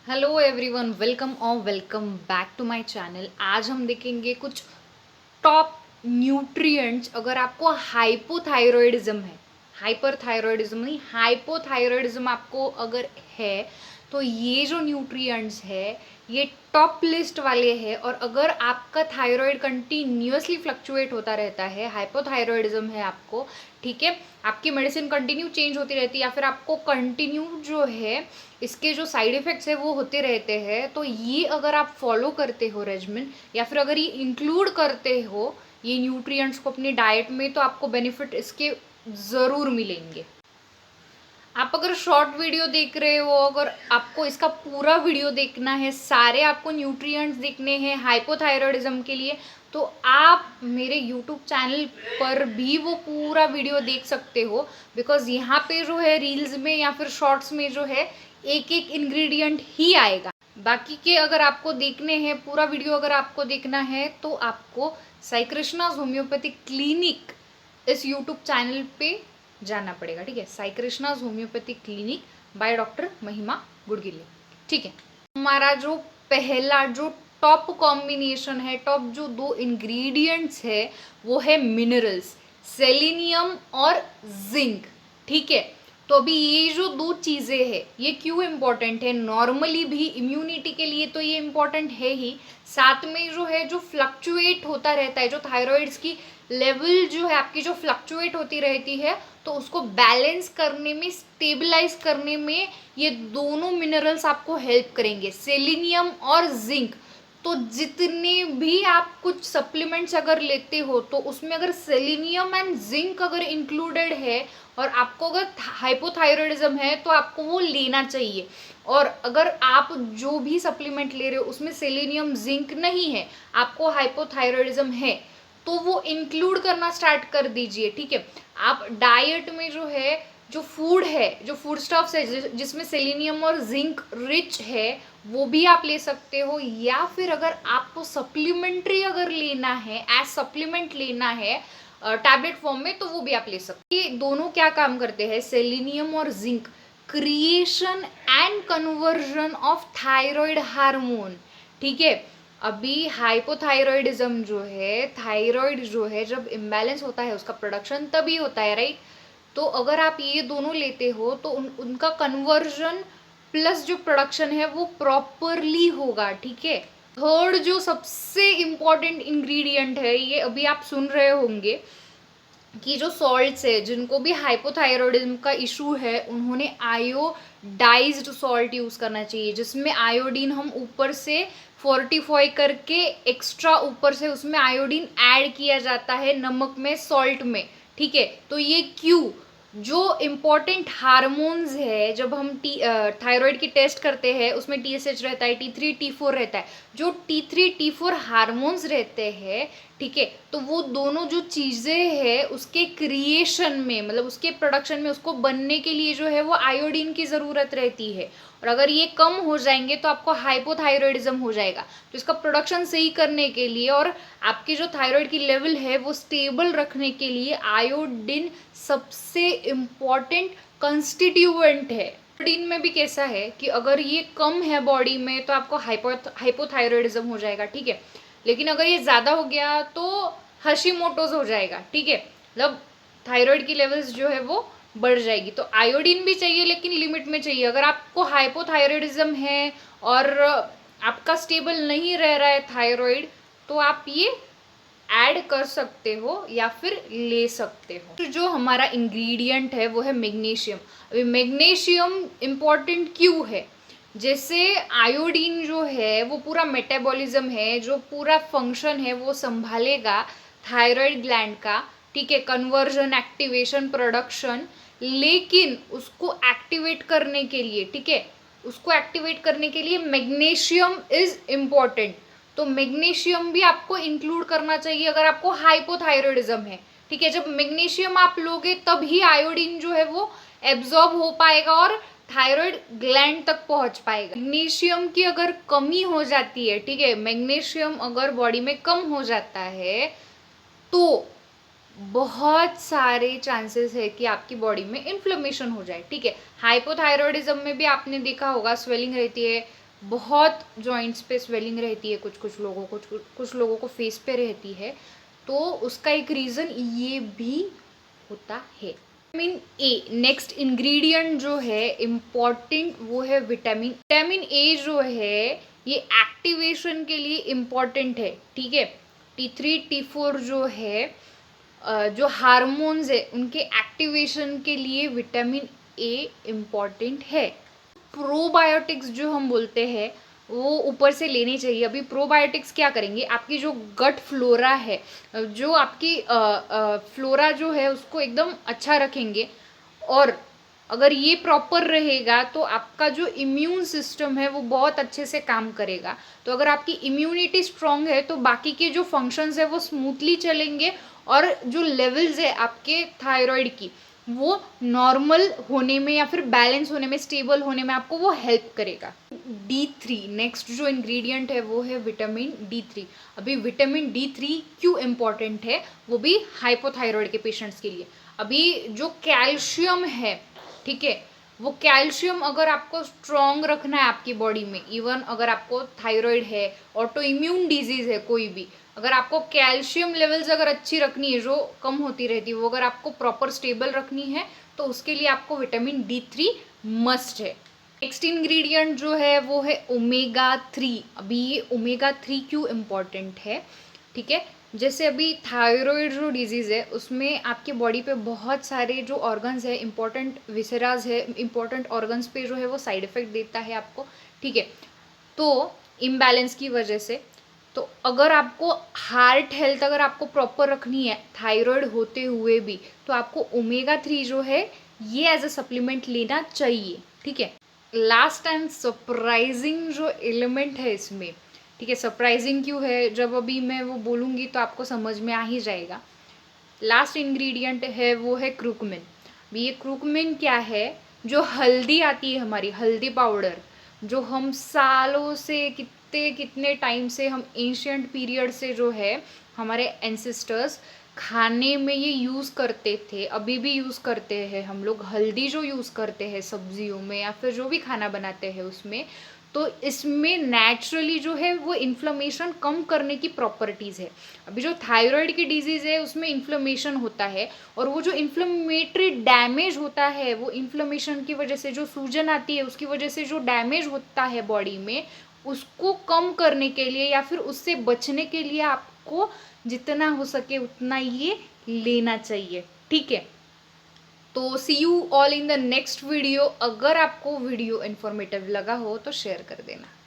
Hello everyone, welcome और welcome back to my channel. आज हम देखेंगे कुछ टॉप न्यूट्रिएंट्स। अगर आपको हाइपोथायरॉयडिज्म है, हाइपरथायरॉयडिज्म नहीं, हाइपोथायरॉयडिज्म आपको अगर है तो ये जो न्यूट्रिएंट्स है ये टॉप लिस्ट वाले हैं। और अगर आपका थायराइड कंटिन्यूअसली फ्लक्चुएट होता रहता है, हाइपोथायरॉयडिज्म है आपको, ठीक है, आपकी मेडिसिन कंटिन्यू चेंज होती रहती है या फिर आपको कंटिन्यू जो है इसके जो साइड इफ़ेक्ट्स है वो होते रहते हैं, तो ये अगर आप फॉलो करते हो रेजिमेंट या फिर अगर ये इंक्लूड करते हो ये न्यूट्रिएंट्स को अपनी डाइट में, तो आपको बेनिफिट इसके ज़रूर मिलेंगे। आप अगर शॉर्ट वीडियो देख रहे हो, अगर आपको इसका पूरा वीडियो देखना है, सारे आपको न्यूट्रिएंट्स देखने हैं हाइपोथायरॉयडिज्म के लिए, तो आप मेरे यूट्यूब चैनल पर भी वो पूरा वीडियो देख सकते हो। बिकॉज यहाँ पे जो है रील्स में या फिर शॉर्ट्स में जो है एक एक इंग्रेडिएंट ही आएगा। बाकी के अगर आपको देखने हैं पूरा वीडियो, अगर आपको देखना है तो आपको साई कृष्णाज होम्योपैथिक क्लिनिक इस यूट्यूब चैनल पे जाना पड़ेगा, ठीक है। Sai Krishna's homeopathic clinic by doctor महिमा गुड़गिले, ठीक है। हमारा जो पहला जो टॉप कॉम्बिनेशन है, टॉप जो दो इंग्रेडिएंट्स है वो है मिनरल्स, सेलेनियम और जिंक, ठीक है। तो अभी ये जो दो चीज़ें हैं ये क्यों इम्पोर्टेंट है, नॉर्मली भी इम्यूनिटी के लिए तो ये इम्पोर्टेंट है ही, साथ में जो है जो फ्लक्चुएट होता रहता है, जो थायराइड्स की लेवल जो है आपकी जो फ्लक्चुएट होती रहती है, तो उसको बैलेंस करने में, स्टेबलाइज करने में ये दोनों मिनरल्स आपको हेल्प करेंगे, सेलेनियम और जिंक। तो जितने भी आप कुछ सप्लीमेंट्स अगर लेते हो तो उसमें अगर सेलेनियम एंड जिंक अगर इंक्लूडेड है और आपको अगर हाइपोथायरॉयडिज्म है तो आपको वो लेना चाहिए। और अगर आप जो भी सप्लीमेंट ले रहे हो उसमें सेलेनियम जिंक नहीं है, आपको हाइपोथायरॉयडिज्म है, तो वो इंक्लूड करना स्टार्ट कर दीजिए, ठीक है। आप डाइट में जो है, जो फूड है, जो फूड स्टफ्स है जिसमें सेलेनियम और जिंक रिच है वो भी आप ले सकते हो, या फिर अगर आपको सप्लीमेंट्री अगर लेना है, एज सप्लीमेंट लेना है टैबलेट फॉर्म में, तो वो भी आप ले सकते हैं। ये दोनों क्या काम करते हैं, सेलेनियम और zinc, creation and conversion of thyroid hormone, ठीक है। अभी हाइपोथायरॉयडिज्म जो है, थायराइड जो है जब इम्बैलेंस होता है उसका प्रोडक्शन तभी होता है, राइट। तो अगर आप ये दोनों लेते हो तो उनका कन्वर्जन प्लस जो प्रोडक्शन है वो प्रॉपरली होगा, ठीक है। थर्ड जो सबसे इम्पॉर्टेंट इंग्रेडिएंट है, ये अभी आप सुन रहे होंगे कि जो सॉल्ट्स है, जिनको भी हाइपोथायरॉयडिज्म का इशू है उन्होंने आयोडाइज्ड सॉल्ट यूज़ करना चाहिए, जिसमें आयोडीन हम ऊपर से फोर्टिफाई करके एक्स्ट्रा ऊपर से उसमें आयोडीन ऐड किया जाता है नमक में, सॉल्ट में, ठीक है। तो ये क्यों, जो इम्पॉर्टेंट हार्मोन्स है, जब हम थायराइड की टेस्ट करते हैं उसमें TSH रहता है, T3 T4 रहता है, जो T3 T4 हार्मोन्स रहते हैं, ठीक है, तो वो दोनों जो चीज़ें हैं उसके क्रिएशन में, मतलब उसके प्रोडक्शन में, उसको बनने के लिए जो है वो आयोडीन की ज़रूरत रहती है। और अगर ये कम हो जाएंगे तो आपको हाइपोथायरॉयडिज्म हो जाएगा। तो इसका प्रोडक्शन सही करने के लिए और आपकी जो थायराइड की लेवल है वो स्टेबल रखने के लिए आयोडीन सबसे इम्पॉर्टेंट कंस्टिट्यूएंट है। आयोडीन में भी कैसा है कि अगर ये कम है बॉडी में तो आपको हाइपोथायरॉयडिज्म हो जाएगा, ठीक है। लेकिन अगर ये ज़्यादा हो गया तो हशीमोटोज हो जाएगा, ठीक है, मतलब थायराइड की लेवल्स जो है वो बढ़ जाएगी। तो आयोडीन भी चाहिए लेकिन लिमिट में चाहिए। अगर आपको हाइपोथायरॉयडिज्म है और आपका स्टेबल नहीं रह रहा है थायराइड, तो आप ये ऐड कर सकते हो या फिर ले सकते हो। तो जो हमारा इंग्रेडिएंट है वो है मैग्नीशियम। अभी मैग्नीशियम इम्पॉर्टेंट क्यों है, जैसे आयोडीन जो है वो पूरा मेटाबॉलिज्म है, जो पूरा फंक्शन है वो संभालेगा थायराइड ग्लैंड का, ठीक है, कन्वर्जन, एक्टिवेशन, प्रोडक्शन। लेकिन उसको एक्टिवेट करने के लिए, ठीक है, उसको एक्टिवेट करने के लिए मैग्नीशियम इज इम्पॉर्टेंट। तो मैग्नीशियम भी आपको इंक्लूड करना चाहिए अगर आपको हाइपोथायरॉयडिज्म है, ठीक है। जब मैग्नीशियम आप लोगे तभी आयोडीन जो है वो एब्जॉर्ब हो पाएगा और थायराइड ग्लैंड तक पहुंच पाएगा। मैग्नीशियम की अगर कमी हो जाती है, ठीक है, मैग्नीशियम अगर बॉडी में कम हो जाता है तो बहुत सारे चांसेस है कि आपकी बॉडी में इन्फ्लेमेशन हो जाए, ठीक है। हाइपोथायरॉयडिज्म में भी आपने देखा होगा स्वेलिंग रहती है, बहुत जॉइंट्स पे स्वेलिंग रहती है, कुछ लोगों को फेस पे रहती है, तो उसका एक रीज़न ये भी होता है। विटामिन ए नेक्स्ट इंग्रेडिएंट जो है इम्पॉर्टेंट, वो है विटामिन। विटामिन ए जो है ये एक्टिवेशन के लिए इम्पॉर्टेंट है, ठीक है। T3 T4 जो है जो हार्मोन्स है उनके एक्टिवेशन के लिए विटामिन ए इम्पॉर्टेंट है। प्रोबायोटिक्स जो हम बोलते हैं वो ऊपर से लेने चाहिए। अभी प्रोबायोटिक्स क्या करेंगे, आपकी जो गट फ्लोरा है, जो आपकी फ्लोरा जो है उसको एकदम अच्छा रखेंगे। और अगर ये प्रॉपर रहेगा तो आपका जो इम्यून सिस्टम है वो बहुत अच्छे से काम करेगा। तो अगर आपकी इम्यूनिटी स्ट्रांग है तो बाकी के जो फंक्शंस है वो स्मूथली चलेंगे, और जो लेवल्स है आपके थायराइड की वो नॉर्मल होने में या फिर बैलेंस होने में, स्टेबल होने में आपको वो हेल्प करेगा। D3 नेक्स्ट जो इंग्रेडिएंट है वो है विटामिन D3। अभी विटामिन D3 क्यों इम्पॉर्टेंट है, वो भी हाइपोथायरॉयड के पेशेंट्स के लिए। अभी जो कैल्शियम है, ठीक है, वो कैल्शियम अगर आपको स्ट्रॉन्ग रखना है आपकी बॉडी में, इवन अगर आपको थायराइड है, ऑटो इम्यून डिजीज है कोई भी, अगर आपको कैल्शियम लेवल्स अगर अच्छी रखनी है, जो कम होती रहती है, वो अगर आपको प्रॉपर स्टेबल रखनी है तो उसके लिए आपको विटामिन D3 मस्ट है। नेक्स्ट इंग्रेडिएंट जो है वो है ओमेगा 3। अभी ये ओमेगा 3 क्यों इम्पॉर्टेंट है, ठीक है, जैसे अभी थायराइड जो डिजीज़ है उसमें आपके बॉडी पे बहुत सारे जो ऑर्गन्स है, इंपॉर्टेंट विसेराज है, इंपॉर्टेंट ऑर्गन्स पे जो है वो साइड इफेक्ट देता है आपको, ठीक है। तो इम्बैलेंस की वजह से, तो अगर आपको हार्ट हेल्थ अगर आपको प्रॉपर रखनी है थायराइड होते हुए भी, तो आपको ओमेगा 3 जो है ये एज अ सप्लीमेंट लेना चाहिए, ठीक है। लास्ट एंड सरप्राइजिंग जो एलिमेंट है इसमें, ठीक है, सरप्राइजिंग क्यों है, जब अभी मैं वो बोलूँगी तो आपको समझ में आ ही जाएगा। लास्ट इंग्रेडिएंट है वो है क्रूकमिन। अभी ये क्रूकमिन क्या है, जो हल्दी आती है हमारी, हल्दी पाउडर, जो हम सालों से, कितने कितने टाइम से, हम एंशियंट पीरियड से जो है हमारे एंसेस्टर्स खाने में ये यूज़ करते थे, अभी भी यूज़ करते हैं हम लोग। हल्दी जो यूज़ करते हैं सब्जियों में या फिर जो भी खाना बनाते हैं उसमें, तो इसमें नेचुरली जो है वो इन्फ्लेमेशन कम करने की प्रॉपर्टीज़ है। अभी जो थायराइड की डिजीज़ है उसमें इन्फ्लेमेशन होता है, और वो जो इन्फ्लेमेटरी डैमेज होता है, वो इन्फ्लेमेशन की वजह से जो सूजन आती है उसकी वजह से जो डैमेज होता है बॉडी में, उसको कम करने के लिए या फिर उससे बचने के लिए आपको जितना हो सके उतना ये लेना चाहिए, ठीक है। तो see you all in the next video. अगर आपको वीडियो इन्फॉर्मेटिव लगा हो तो शेयर कर देना।